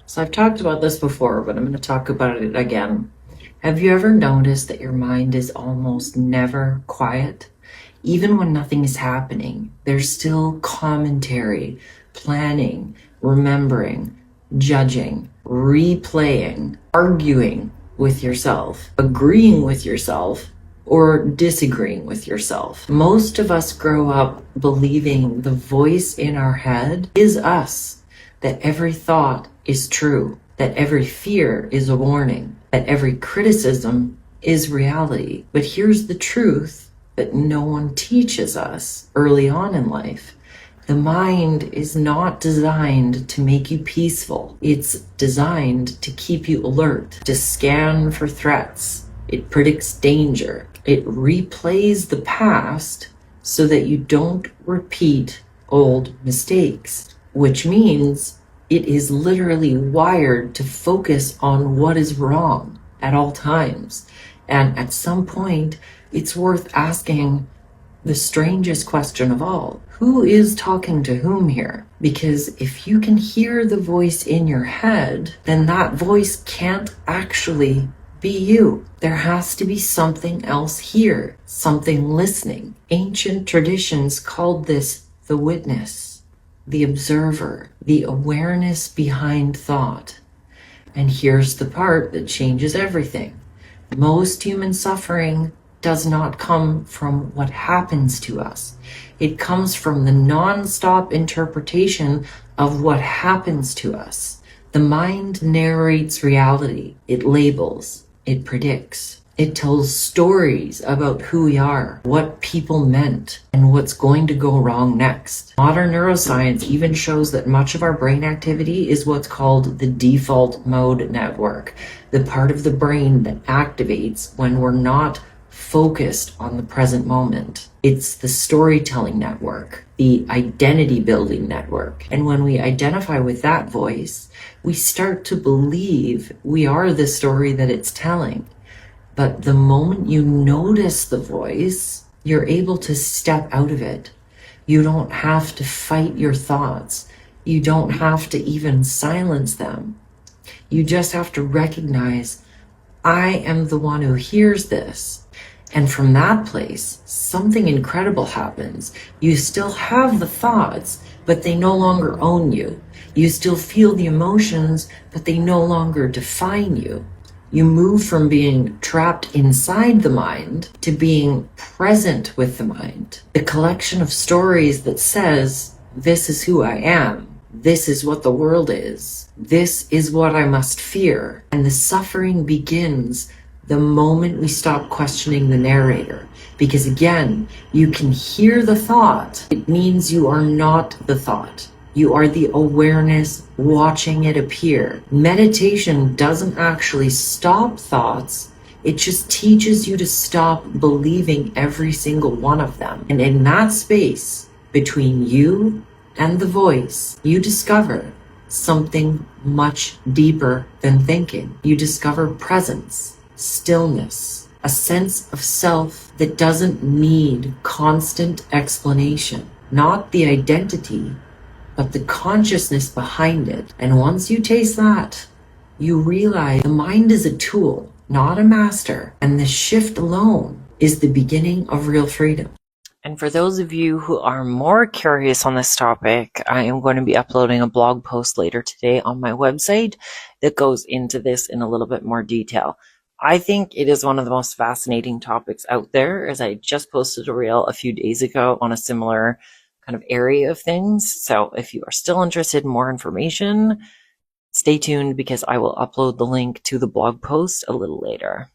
So I've talked about this before, but I'm going to talk about it again. Have you ever noticed that your mind is almost never quiet? Even when nothing is happening, there's still commentary, planning, remembering, judging, replaying, arguing with yourself, agreeing with yourself, or disagreeing with yourself. Most of us grow up believing the voice in our head is us, that every thought is true, that every fear is a warning, that every criticism is reality. But here's the truth that no one teaches us early on in life. The mind is not designed to make you peaceful. It's designed to keep you alert, to scan for threats. It predicts danger. It replays the past so that you don't repeat old mistakes, which means it is literally wired to focus on what is wrong at all times. And at some point, it's worth asking the strangest question of all. Who is talking to whom here? Because if you can hear the voice in your head, then that voice can't actually be you. There has to be something else here, something listening. Ancient traditions called this the witness, the observer, the awareness behind thought. And here's the part that changes everything. Most human suffering does not come from what happens to us. It comes from the non-stop interpretation of what happens to us. The mind narrates reality. It labels. It predicts. It tells stories about who we are, what people meant, and what's going to go wrong next. Modern neuroscience even shows that much of our brain activity is what's called the default mode network, the part of the brain that activates when we're not focused on the present moment. It's the storytelling network, the identity building network. And when we identify with that voice, we start to believe we are the story that it's telling. But the moment you notice the voice, you're able to step out of it. You don't have to fight your thoughts. You don't have to even silence them. You just have to recognize, I am the one who hears this. And from that place, something incredible happens. You still have the thoughts, but they no longer own you. You still feel the emotions, but they no longer define you. You move from being trapped inside the mind to being present with the mind. The collection of stories that says, this is who I am. This is what the world is. This is what I must fear. And the suffering begins the moment we stop questioning the narrator. Because again, you can hear the thought. It means you are not the thought. You are the awareness watching it appear. Meditation doesn't actually stop thoughts. It just teaches you to stop believing every single one of them. And in that space between you and the voice, you discover something much deeper than thinking. You discover presence, stillness, a sense of self that doesn't need constant explanation. Not the identity, but the consciousness behind it. And once you taste that, you realize the mind is a tool, not a master. And the shift alone is the beginning of real freedom. And for those of you who are more curious on this topic, I am going to be uploading a blog post later today on my website that goes into this in a little bit more detail. I think it is one of the most fascinating topics out there, as I just posted a reel a few days ago on a similar kind of area of things. So if you are still interested in more information, stay tuned because I will upload the link to the blog post a little later.